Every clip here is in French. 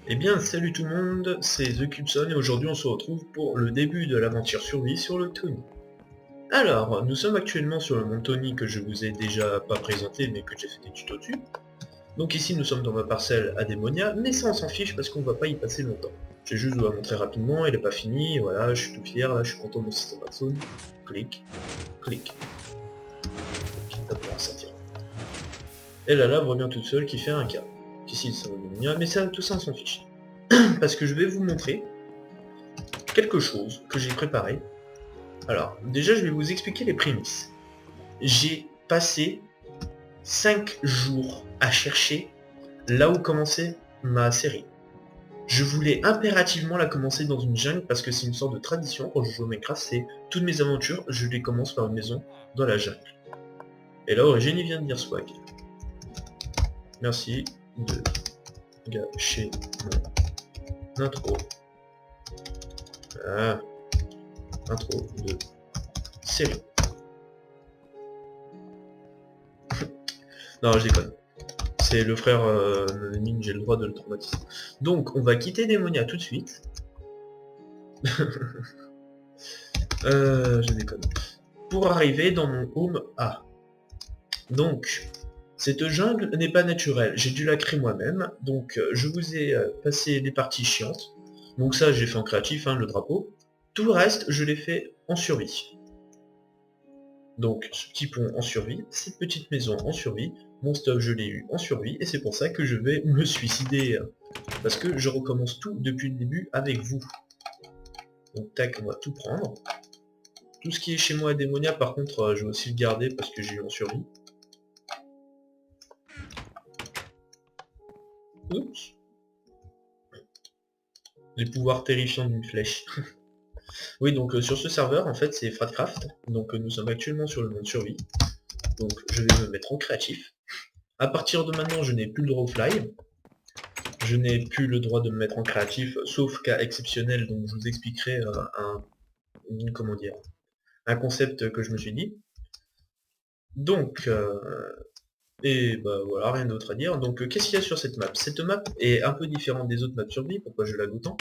Eh bien, salut tout le monde, c'est The Cubson et aujourd'hui on se retrouve pour le début de l'aventure survie sur le Tony. Alors, nous sommes actuellement sur le mont Tony que je vous ai déjà pas présenté mais que j'ai fait des tutos dessus. Donc ici nous sommes dans ma parcelle Adémonia, mais ça on s'en fiche parce qu'on va pas y passer longtemps. J'ai juste vous la montrer rapidement, elle est pas finie, voilà, je suis tout fier, là je suis content de mon système Amazon. Clic, clic, ça pourra sortir. Et la lave revient toute seule qui fait un cas. Ici c'est Adémonia, mais ça, tout ça on s'en fiche. Parce que je vais vous montrer quelque chose que j'ai préparé. Alors, déjà, je vais vous expliquer les prémices. J'ai passé 5 jours à chercher là où commençait ma série. Je voulais impérativement la commencer dans une jungle parce que c'est une sorte de tradition quand je joue au Minecraft, c'est toutes mes aventures, je les commence par une maison dans la jungle. Et là, Origine vient de dire swag. Merci de gâcher mon intro. Ah, intro de série. Non, je déconne. C'est le frère mine, j'ai le droit de le traumatiser. Donc, on va quitter Démonia tout de suite. Je déconne. Pour arriver dans mon home A. Donc, cette jungle n'est pas naturelle. J'ai dû la créer moi-même. Donc, je vous ai passé les parties chiantes. Donc ça, j'ai fait en créatif, hein, le drapeau. Tout le reste, je l'ai fait en survie. Donc, ce petit pont en survie, cette petite maison en survie, mon stuff je l'ai eu en survie, et c'est pour ça que je vais me suicider. Parce que je recommence tout depuis le début avec vous. Donc tac, on va tout prendre. Tout ce qui est chez moi à Démonia, par contre, je vais aussi le garder parce que j'ai eu en survie. Oups. Les pouvoirs terrifiants d'une flèche. Oui, donc sur ce serveur, en fait, c'est Fratcraft. Donc nous sommes actuellement sur le monde survie. Donc je vais me mettre en créatif. À partir de maintenant, je n'ai plus le droit au fly. Je n'ai plus le droit de me mettre en créatif, sauf cas exceptionnel, donc je vous expliquerai comment dire, un concept que je me suis dit. Donc, et bah voilà, rien d'autre à dire. Donc qu'est-ce qu'il y a sur cette map? Cette map est un peu différente des autres maps survie, pourquoi je la goûte autant?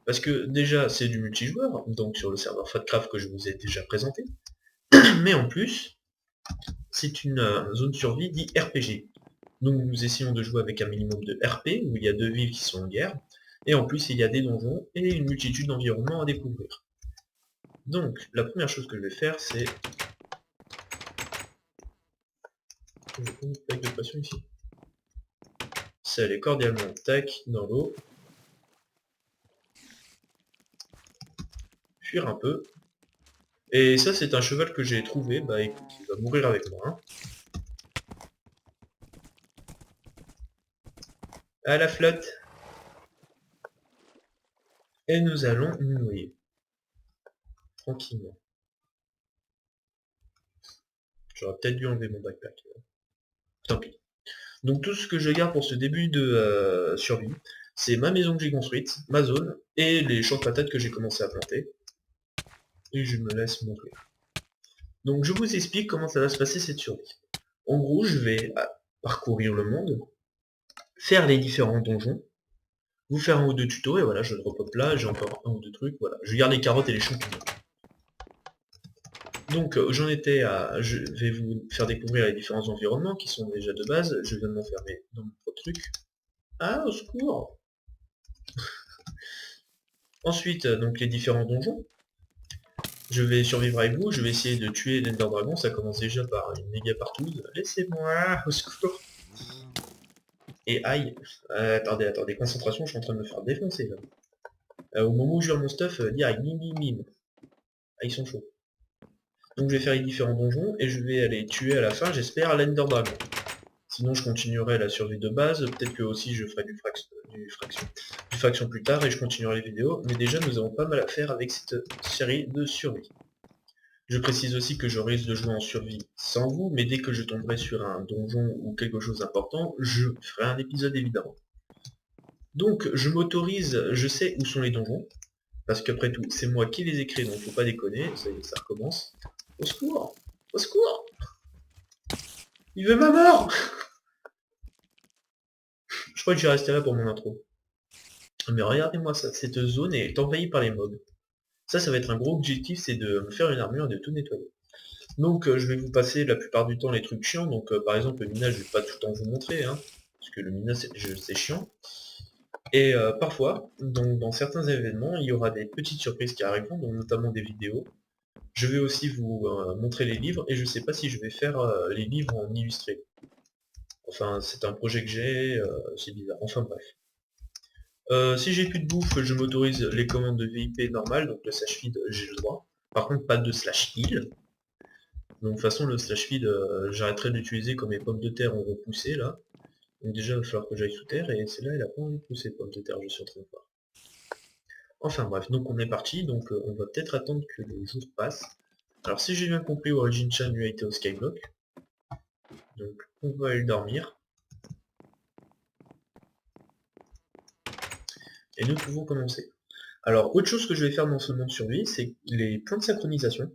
Parce que déjà c'est du multijoueur, donc sur le serveur Fatcraft que je vous ai déjà présenté, mais en plus, c'est une zone survie dit RPG. Donc nous essayons de jouer avec un minimum de RP, où il y a 2 villes qui sont en guerre, et en plus il y a des donjons et une multitude d'environnements à découvrir. Donc la première chose que je vais faire, c'est... une plaque de pression ici. C'est aller cordialement, tac, dans l'eau. Fuir un peu. Et ça c'est un cheval que j'ai trouvé, bah écoute, il va mourir avec moi. Hein. À la flotte. Et nous allons nous noyer. Tranquillement. J'aurais peut-être dû enlever mon backpack. Tant pis. Donc tout ce que je garde pour ce début de survie, c'est ma maison que j'ai construite, ma zone, et les champs de patates que j'ai commencé à planter. Et je me laisse mourir. Donc je vous explique comment ça va se passer cette survie. En gros, je vais parcourir le monde, faire les différents donjons, vous faire un ou deux tutos, et voilà, je le repop là, j'ai encore un ou deux trucs, voilà. Je garde les carottes et les champignons. Donc j'en étais à... Je vais vous faire découvrir les différents environnements qui sont déjà de base, je viens de m'enfermer dans mon propre truc. Ah, au secours! Ensuite, donc les différents donjons. Je vais survivre avec vous, je vais essayer de tuer l'Ender Dragon, ça commence déjà par une méga partouze. Laissez-moi, au secours! Et aïe, attendez, concentration, je suis en train de me faire défoncer là. Au moment où je gère mon stuff, direct, bim bim bim. Ah, ils sont chauds. Donc je vais faire les différents donjons, et je vais aller tuer à la fin, j'espère, l'Ender Dragon. Sinon je continuerai la survie de base, peut-être que aussi je ferai du fraction plus tard, et je continuerai les vidéos, mais déjà nous avons pas mal à faire avec cette série de survie. Je précise aussi que je risque de jouer en survie sans vous, mais dès que je tomberai sur un donjon ou quelque chose d'important, je ferai un épisode évidemment. Donc je m'autorise, je sais où sont les donjons, parce qu'après tout, c'est moi qui les ai créés, donc faut pas déconner, ça y est, ça recommence. Au secours! Au secours! Il veut ma mort! Je crois que je vais rester là pour mon intro. Mais regardez-moi ça, cette zone est envahie par les mobs. Ça va être un gros objectif, c'est de me faire une armure et de tout nettoyer. Donc je vais vous passer la plupart du temps les trucs chiants, donc par exemple le minage, je vais pas tout le temps vous montrer, hein, parce que le minage c'est chiant. Et parfois, donc, dans certains événements, il y aura des petites surprises qui arriveront, donc notamment des vidéos. Je vais aussi vous montrer les livres, et je sais pas si je vais faire les livres en illustré. Enfin, c'est un projet que j'ai, c'est bizarre. Enfin bref. Si j'ai plus de bouffe, je m'autorise les commandes de VIP normales, donc le slash feed, j'ai le droit. Par contre, pas de slash heal. Donc de toute façon, le slash feed, j'arrêterai d'utiliser quand mes pommes de terre auront poussé, là. Donc déjà, il va falloir que j'aille sous terre, et celle-là, elle a pas envie de pousser, pommes de terre, je suis en train de voir. Enfin bref, donc on est parti, donc on va peut-être attendre que le jour passe. Alors si j'ai bien compris, Origin Chan lui a été au Skyblock. Donc on va aller dormir. Et nous pouvons commencer. Alors, autre chose que je vais faire dans ce monde survie, c'est les points de synchronisation.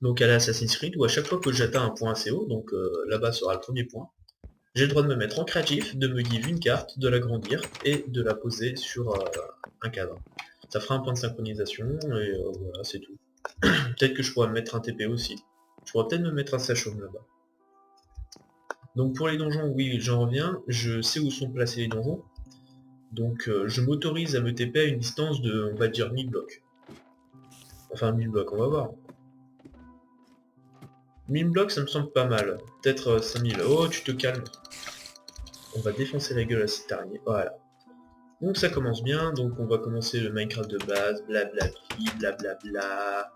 Donc à la Assassin's Creed, où à chaque fois que j'atteins un point assez haut, donc là-bas sera le premier point, j'ai le droit de me mettre en créatif, de me give une carte, de l'agrandir et de la poser sur un cadre. Ça fera un point de synchronisation et voilà, c'est tout. Peut-être que je pourrais me mettre un TP aussi. Je pourrais peut-être me mettre un sachome là-bas. Donc pour les donjons, oui, j'en reviens. Je sais où sont placés les donjons. Donc je m'autorise à me TP à une distance de, on va dire, 1000 blocs. Enfin 1000 blocs, on va voir. 1000 blocs, ça me semble pas mal. Peut-être 5000. Oh, tu te calmes. On va défoncer la gueule à cette araignée. Voilà. Donc ça commence bien. Donc on va commencer le Minecraft de base. Blablabla. Blablabla.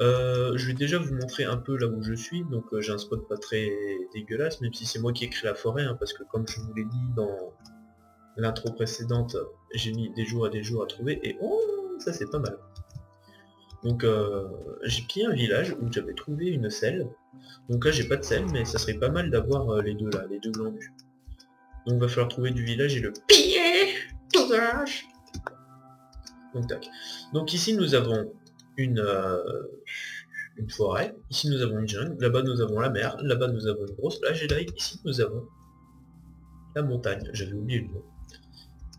Je vais déjà vous montrer un peu là où je suis. Donc j'ai un spot pas très dégueulasse, même si c'est moi qui ai créé la forêt. Hein, parce que comme je vous l'ai dit dans l'intro précédente, j'ai mis des jours et des jours à trouver. Et oh, ça c'est pas mal. Donc j'ai pillé un village où j'avais trouvé une selle. Donc là j'ai pas de selle, mais ça serait pas mal d'avoir les deux là, les deux glandus. Donc il va falloir trouver du village et le piller. Donc tac. Donc ici nous avons une forêt, ici nous avons une jungle, là-bas nous avons la mer, là-bas nous avons une grosse plage, et là ici nous avons la montagne, j'avais oublié le mot.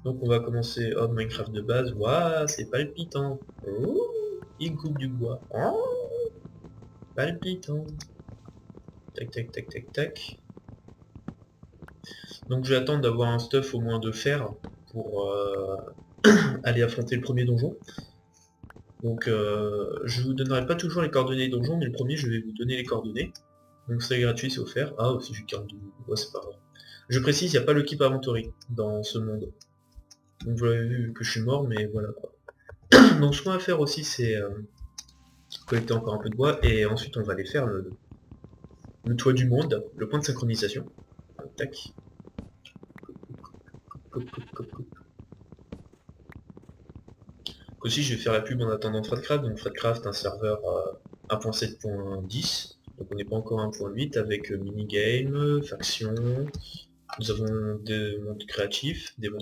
Donc on va commencer hop Minecraft de base, waouh c'est palpitant. Oh, il coupe du bois. Oh, palpitant. Tac tac tac tac tac. Donc je vais attendre d'avoir un stuff au moins de fer pour aller affronter le premier donjon. Donc je vous donnerai pas toujours les coordonnées des donjons, mais le premier je vais vous donner les coordonnées. Donc c'est gratuit, c'est offert. Ah aussi j'ai 42, ouais, c'est pas grave. Je précise, il n'y a pas le keep inventory dans ce monde. Donc vous l'avez vu que je suis mort, mais voilà quoi. Donc ce qu'on va faire aussi c'est collecter encore un peu de bois et ensuite on va aller faire le toit du monde, le point de synchronisation. Tac. Aussi je vais faire la pub en attendant Fredcraft, donc Fredcraft un serveur 1.7.10, donc on n'est pas encore 1.8 avec minigame, faction, nous avons des mondes créatifs, hein,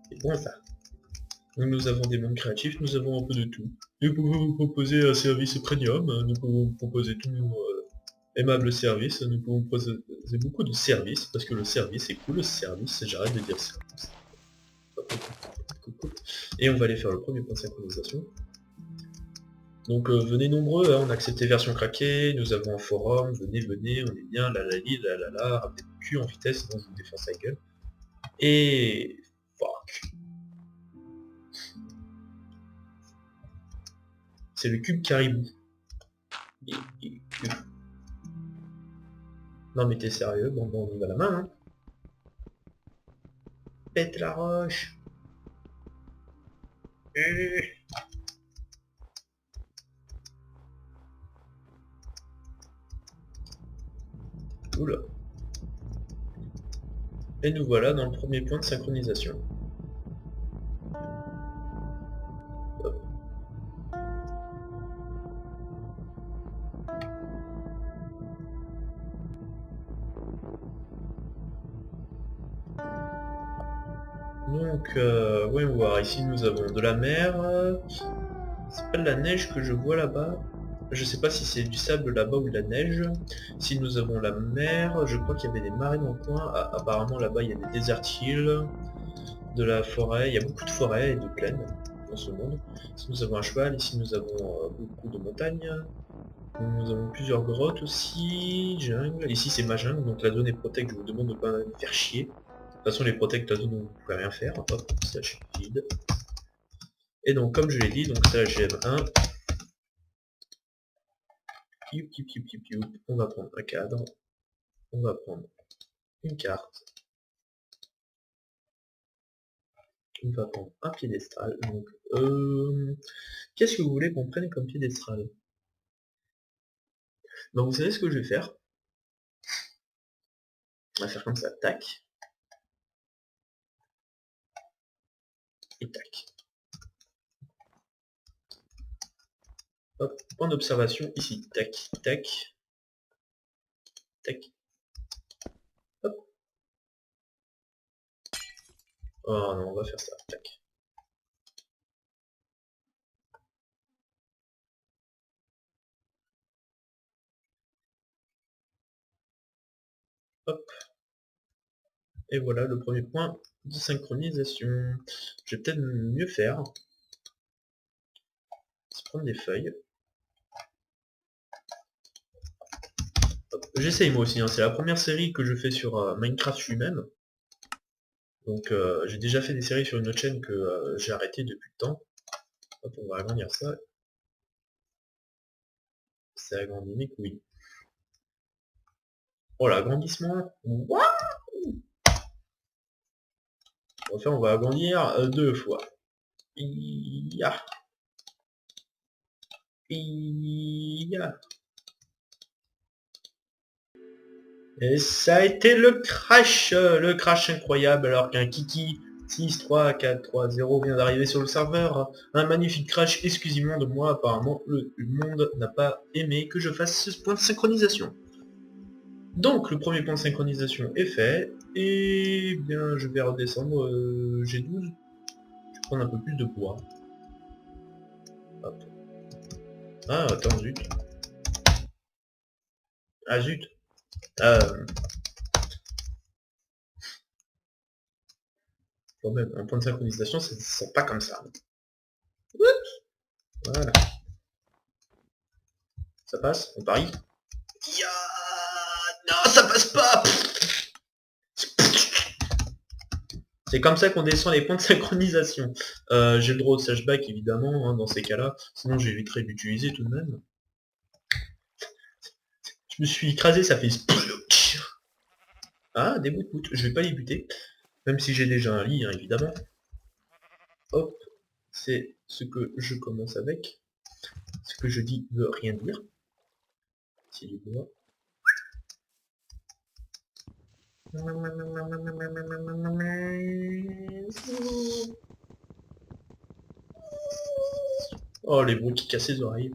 c'est bon ça. Donc nous avons des mondes créatifs, nous avons un peu de tout. Nous pouvons vous proposer un service premium, nous pouvons vous proposer tous nos aimables services, nous pouvons vous proposer beaucoup de services, parce que le service est cool, le service, j'arrête de dire service. Et on va aller faire le premier point de synchronisation. Donc venez nombreux, hein, on a accepté version craquée, nous avons un forum, venez, on est bien, la ramenez le cul en vitesse, sinon je vous défonce la gueule. Et... fuck. C'est le cube caribou. Non mais t'es sérieux, bon on y va la main, hein. Pète la roche. Oula. Et nous voilà dans le premier point de synchronisation. Hop. Donc, voyons voir, ici nous avons de la mer. C'est pas de la neige que je vois là-bas. Je sais pas si c'est du sable là-bas ou de la neige. Ici nous avons la mer, je crois qu'il y avait des marées dans le coin. Ah, apparemment là-bas il y a des desert hills. de la forêt. Il y a beaucoup de forêts et de plaines dans ce monde. Ici nous avons un cheval, ici nous avons beaucoup de montagnes. Nous avons plusieurs grottes aussi, jungle. Ici c'est ma jungle, donc la zone est protect, je vous demande de ne pas me faire chier. De toute façon les protect, la zone où vous ne pouvez rien faire. Hop, slash vide. Et donc comme je l'ai dit, donc ça GM1. On va prendre un cadre. On va prendre une carte. On va prendre un piédestal. Donc, qu'est-ce que vous voulez qu'on prenne comme piédestal? Donc vous savez ce que je vais faire? On va faire comme ça, tac. Et tac. Hop, point d'observation ici, tac, tac. Tac. Hop. Oh non, on va faire ça, tac. Hop. Et voilà le premier point de synchronisation. Je vais peut-être mieux faire. Se prendre des feuilles. J'essaye moi aussi, hein. C'est la première série que je fais sur Minecraft lui-même. Donc j'ai déjà fait des séries sur une autre chaîne que j'ai arrêté depuis le temps. Hop, on va agrandir ça. C'est agrandi mes couilles. Oh l'agrandissement. Enfin on va agrandir 2 fois. Ia. Ia. Et ça a été le crash incroyable, alors qu'un Kiki 6, 3, 4, 3, 0 vient d'arriver sur le serveur. Un magnifique crash exclusivement de moi, apparemment le monde n'a pas aimé que je fasse ce point de synchronisation. Donc le premier point de synchronisation est fait, et bien je vais redescendre, j'ai 12, je vais prendre un peu plus de bois. Hop. Ah attends, zut. Ah zut. Quand même, un point de synchronisation, ça ne se sent pas comme ça. Voilà. Ça passe, on parie. Non, ça passe pas. C'est comme ça qu'on descend les points de synchronisation. J'ai le droit au sashback évidemment, hein, dans ces cas-là. Sinon j'éviterai d'utiliser tout de même. Je me suis écrasé, ça fait... Ah, des bouts. Je vais pas les buter. Même si j'ai déjà un lit, hein, évidemment. Hop. C'est ce que je commence avec. Ce que je dis veut rien dire. C'est du bois. Oh, les bruits qui cassent les oreilles.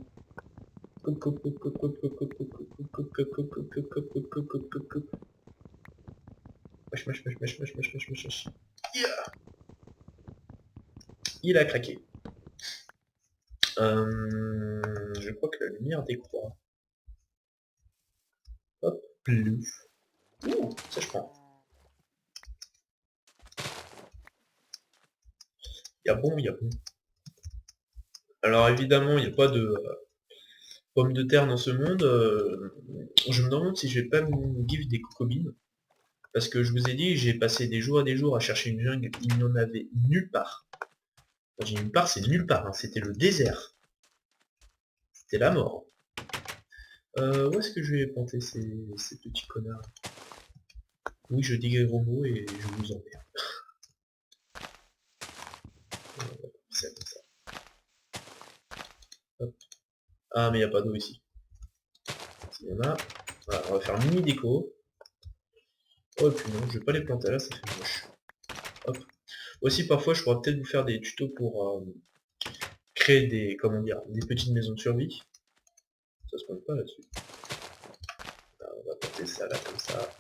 Il a craqué. Je crois que la lumière décroît. Hop, bleu. Ouh, ça je prends. Il y a bon, il y a bon. Alors évidemment, il n'y a pas de pommes de terre dans ce monde. Je me demande si je vais pas me give des cocobines. Parce que je vous ai dit, j'ai passé des jours à chercher une jungle. Il n'y en avait nulle part. Quand j'ai nulle part, c'est nulle part. Hein. C'était le désert. C'était la mort. Où est-ce que je vais planter ces petits connards? Oui, je dis des gros mots et je vous emmerde. C'est comme ça. Hop. Ah, mais il n'y a pas d'eau ici. S'il y en a, voilà, on va faire mini déco. Oh, et puis non, je vais pas les planter là, ça fait moche. Hop. Aussi, parfois, je pourrais peut-être vous faire des tutos pour créer des, comment dire, des petites maisons de survie. Ça se compte pas là-dessus. On va planter ça là, comme ça.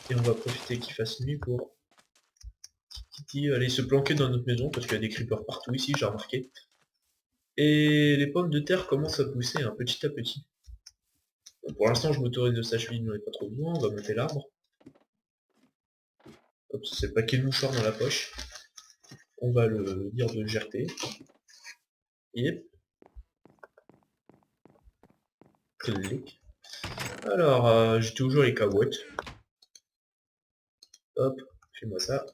Et on va profiter qu'il fasse nuit pour aller se planquer dans notre maison, parce qu'il y a des creepers partout ici, j'ai remarqué. Et les pommes de terre commencent à pousser hein, petit à petit. Bon, pour l'instant, je m'autorise de sa cheville, il n'y en a pas trop besoin, on va monter l'arbre. Hop, c'est le paquet de mouchoirs dans la poche. On va le dire de légèreté. Yep. Clic. Alors, j'ai toujours les cacahuètes. Hop, fais-moi ça.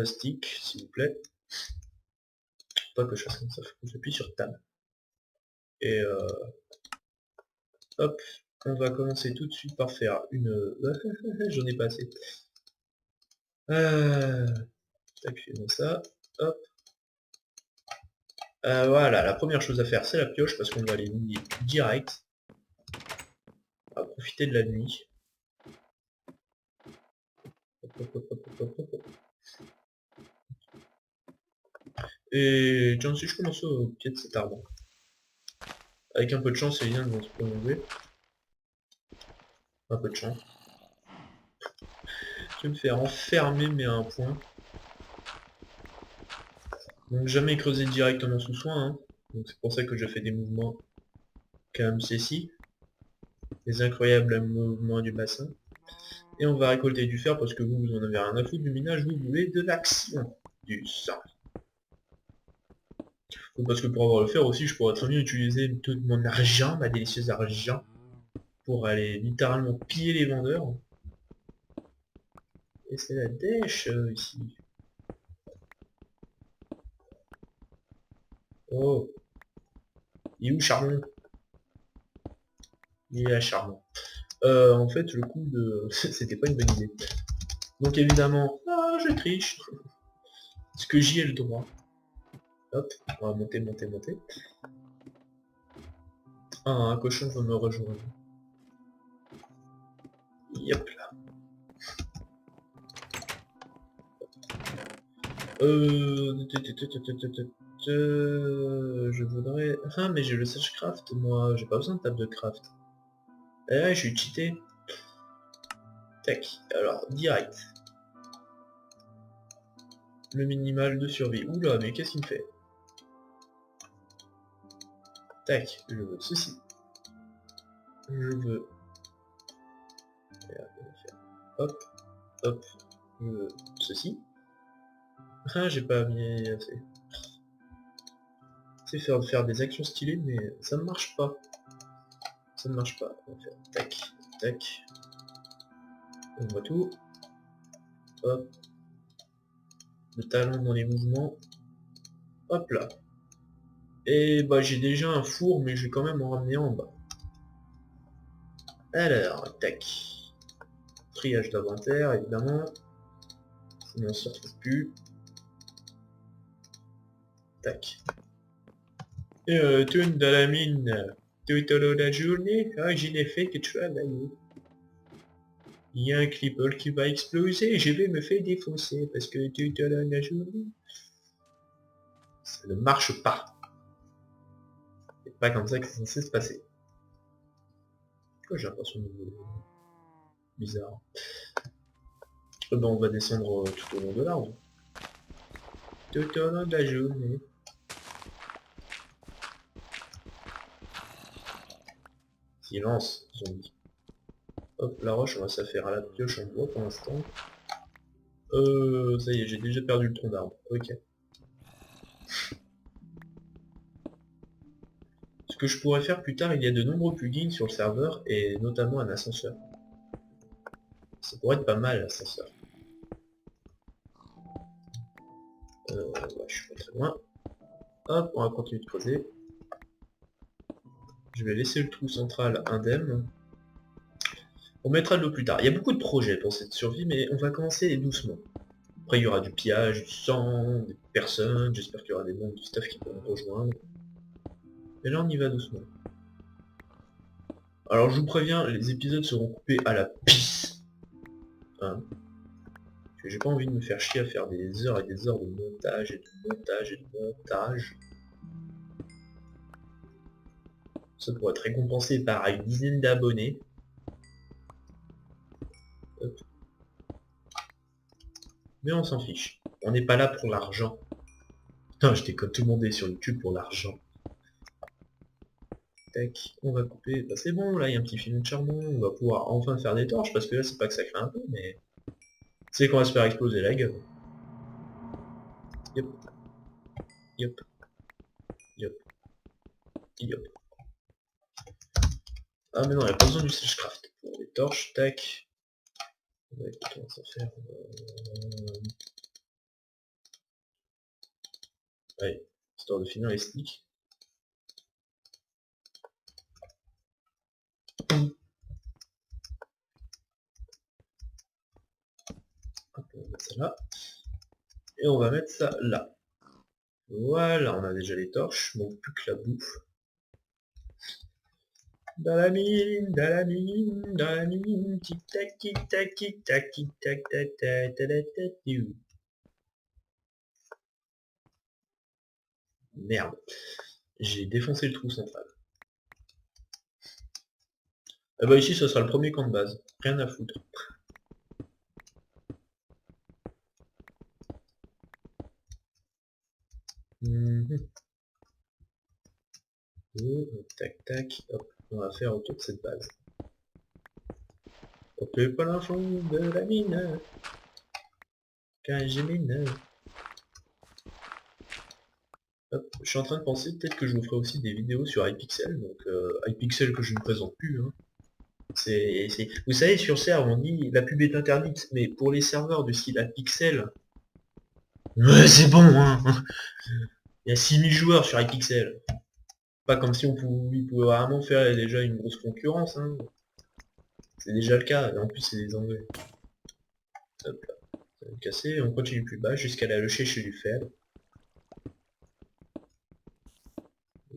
Stick, s'il vous plaît. Pas que je fasse comme ça, faut que j'appuie sur Tab. Et hop, on va commencer tout de suite par faire une... J'en ai pas assez. Tac, fais-moi ça. Hop. Voilà, la première chose à faire, c'est la pioche, parce qu'on va aller miner direct. On va profiter de la nuit. Hop, hop, hop, hop, hop, hop, hop. Et tiens, si je commence au pied de cet arbre. Avec un peu de chance, les liens vont se prolonger. Un peu de chance. Je vais me faire enfermer, mais à un point. Donc jamais creuser directement sous soin. Hein. Donc c'est pour ça que je fais des mouvements comme ceci. Les incroyables mouvements du bassin. Et on va récolter du fer parce que vous en avez rien à foutre du minage, vous voulez de l'action. Du sang. Parce que pour avoir le fer aussi, je pourrais très bien utiliser tout mon argent, ma délicieuse argent, pour aller littéralement piller les vendeurs. Et c'est la dèche ici. Oh. Il est où Charbon? Il est à Charbon. En fait, le coup de... C'était pas une bonne idée. Donc évidemment... Ah, je triche. Parce que j'y ai le droit. Hop, on va monter, monter, monter. Ah, un cochon veut me rejoindre. Yep là. Je voudrais... Ah, mais j'ai le Sagecraft, moi. J'ai pas besoin de table de craft. Eh, je suis cheaté. Tac. Alors, direct. Le minimal de survie. Oula, mais qu'est-ce qu'il me fait? Tac. Je veux ceci. Je veux... Hop. Hop. Je veux ceci. Ah, j'ai pas mis assez. C'est faire des actions stylées, mais ça ne marche pas. Ça ne marche pas. On va faire tac, tac. On voit tout. Hop. Le talon dans les mouvements. Hop là. Et bah j'ai déjà un four, mais je vais quand même en ramener en bas. Alors, tac. Triage d'inventaire, évidemment. Sinon on se retrouve plus. Tac. Tourne dans la mine toute la journée. Ah, je n'ai fait que travailler. Il y a un clipper qui va exploser et je vais me faire défoncer parce que toute la journée. Ça ne marche pas. C'est pas comme ça que c'est censé se passer. Pourquoi j'ai l'impression de... Bizarre. Ben, on va descendre tout au long de l'arbre. Tout au long de la journée. Silence, zombie. Hop, la roche, on va s'affaire à la pioche en bois pour l'instant. Ça y est, j'ai déjà perdu le tronc d'arbre. Ok. Ce que je pourrais faire plus tard, il y a de nombreux plugins sur le serveur, et notamment un ascenseur. Ça pourrait être pas mal, l'ascenseur. Ouais, je suis pas très loin. Hop, on va continuer de creuser. Je vais laisser le trou central indemne. On mettra de l'eau plus tard. Il y a beaucoup de projets pour cette survie, mais on va commencer doucement. Après, il y aura du pillage, du sang, des personnes, j'espère qu'il y aura des membres du staff qui pourront rejoindre. Et là, on y va doucement. Alors, je vous préviens, les épisodes seront coupés à la pisse. Hein. J'ai pas envie de me faire chier à faire des heures et des heures de montage et de montage et de montage. Ça pourrait être récompensé par une dizaine d'abonnés. Mais on s'en fiche. On n'est pas là pour l'argent. Putain, je déconne, tout le monde est sur YouTube pour l'argent. tac, on va couper. Bah, c'est bon, là, il y a un petit filon de charbon. On va pouvoir enfin faire des torches, parce que là, c'est pas que ça crée un peu, mais... C'est qu'on va se faire exploser la gueule. Yep, yep, yep, yep. Ah mais non, il n'y a pas besoin du Slashcraft. Pour les torches, tac. Ouais, on va s'en faire... Ouais, histoire de finir les sticks. Hop, on va mettre ça là. Et on va mettre ça là. Voilà, on a déjà les torches, donc plus que la bouffe. Dans la mine, dans la mine, dans la mine, tic tac, tic tac, tic tac, tic tac, tac, tac, tac, tac, tac, tac. Merde, j'ai défoncé le trou central. Ah bah ici, ce sera le premier camp de base, rien à foutre. Tac tac, hop, on va faire autour de cette base. Hop, pas l'info de la mine, quand j'ai mine. Hop, je suis en train de penser peut-être que je vous ferai aussi des vidéos sur iPixel, donc iPixel que je ne présente plus. Hein. Vous savez, sur serve, on dit la pub est interdite, mais pour les serveurs de style iPixel, ouais, c'est bon, hein. Il y a 6000 joueurs sur iPixel. Pas comme si ils pouvaient vraiment faire déjà une grosse concurrence. Hein. C'est déjà le cas, et en plus c'est des anglais. Hop là, ça va me casser, on continue plus bas jusqu'à la locher chez du fer.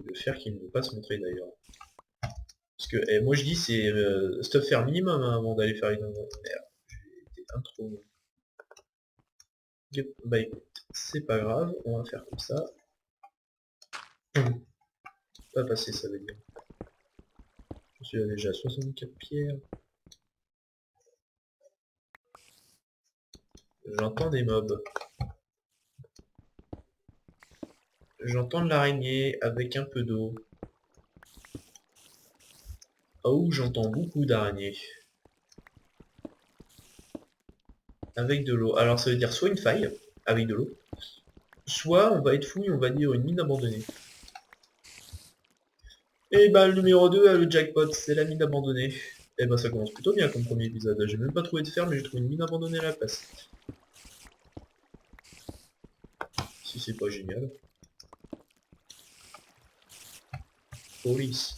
Le fer qui ne veut pas se montrer d'ailleurs. Parce que moi je dis c'est stuff faire minimum hein, avant d'aller faire une merde. J'ai été un trop. Yep. Bah écoute, c'est pas grave, on va faire comme ça. Pas passer ça veut dire. Je suis déjà à 64 pierres. J'entends des mobs. J'entends de l'araignée avec un peu d'eau. Oh, j'entends beaucoup d'araignées. Avec de l'eau. Alors ça veut dire soit une faille, avec de l'eau, soit on va être fou et on va dire une mine abandonnée. Et bah le numéro 2 a le jackpot, c'est la mine abandonnée. Et bah ça commence plutôt bien comme premier épisode. J'ai même pas trouvé de fer mais j'ai trouvé une mine abandonnée à la place. Si c'est pas génial. Police.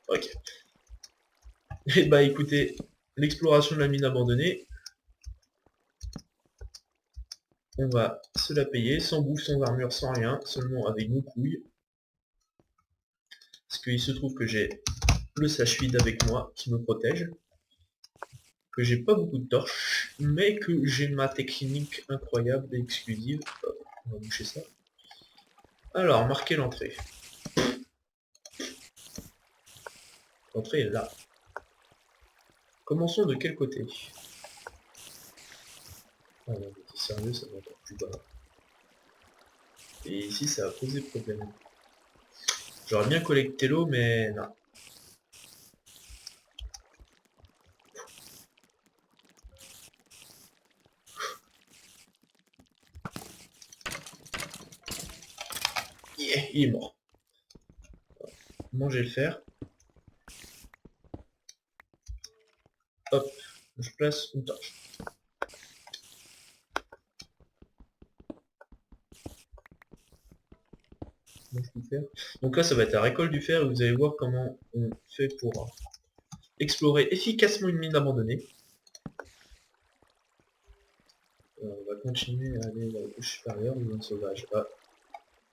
Ok. Et bah écoutez, l'exploration de la mine abandonnée, on va se la payer sans bouffe, sans armure, sans rien, seulement avec nos couilles. Parce qu'il se trouve que j'ai le sage-vide avec moi qui me protège. Que j'ai pas beaucoup de torches, mais que j'ai ma technique incroyable et exclusive. Hop, on va boucher ça. Alors, marquer l'entrée. L'entrée est là. Commençons de quel côté? Ah non, mais t'es sérieux, ça va encore plus bas. Et ici, ça va poser problème. J'aurais bien collecté l'eau, mais non. Yeah, il est mort. Manger le fer. Hop, je place une torche. Donc là, ça va être la récolte du fer et vous allez voir comment on fait pour explorer efficacement une mine abandonnée. On va continuer à aller vers la couche supérieure du monde sauvage. Ah,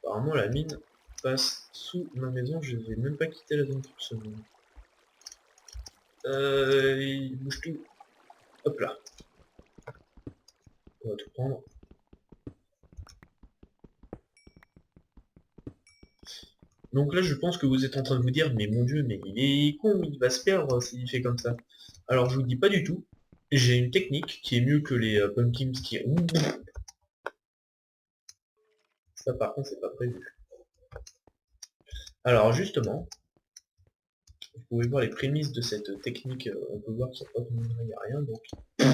apparemment la mine passe sous ma maison, je vais même pas quitter la zone toute seule. Il bouge tout. Hop là. On va tout prendre. Donc là je pense que vous êtes en train de vous dire, mais mon dieu, mais il est con, il va se perdre s'il fait comme ça. Alors je vous dis pas du tout. J'ai une technique qui est mieux que les pumpkins qui... Ouh. Ça par contre c'est pas prévu. Alors justement, pouvez voir les prémices de cette technique. On peut voir qu'il n'y a rien, donc tout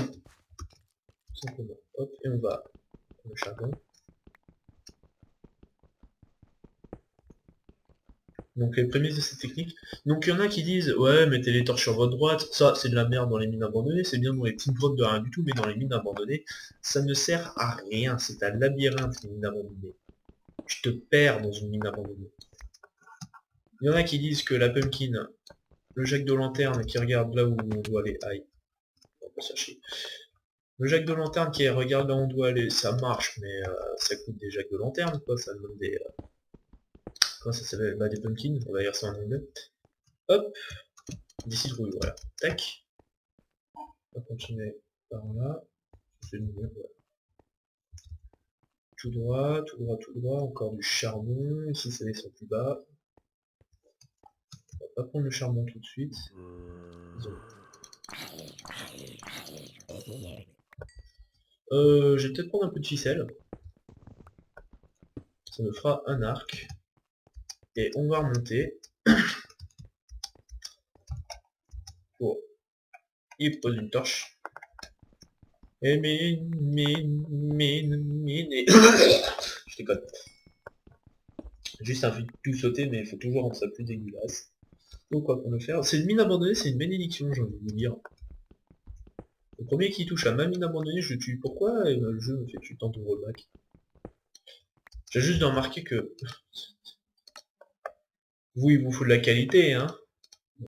simplement. Hop, et on va prendre le charbon. Donc les prémices de cette technique. Donc il y en a qui disent ouais, mettez les torches sur votre droite, ça c'est de la merde dans les mines abandonnées, c'est bien dans les petites grottes de rien du tout, mais dans les mines abandonnées, ça ne sert à rien, c'est un labyrinthe les mines abandonnées. Tu te perds dans une mine abandonnée. Il y en a qui disent que la pumpkin, le jack de lanterne qui regarde là où on doit aller, aïe, on va pas chercher. Le jack de lanterne qui regarde là où on doit aller, ça marche, mais ça coûte des jacks de lanterne, quoi, ça donne des... comment ça s'appelle? Bah des pumpkins, on va dire ça en anglais. Hop, des citrouilles, voilà. Tac. On va continuer par là. Voilà. Tout droit, tout droit, tout droit, encore du charbon. Ici ça descend plus bas. On va pas prendre le charbon tout de suite. Je vais peut-être prendre un peu de ficelle. Ça me fera un arc. Et on va remonter. Pour y poser une torche. Et je déconne. Juste un fait tout sauter, mais il faut toujours rendre ça plus dégueulasse. Donc quoi qu'on le faire. C'est une mine abandonnée, c'est une bénédiction, j'ai envie de vous dire. Le premier qui touche à ma mine abandonnée, je le tue. Pourquoi le jeu me fait tuer tant de rollback? J'ai juste de remarquer que... vous, il vous faut de la qualité, hein.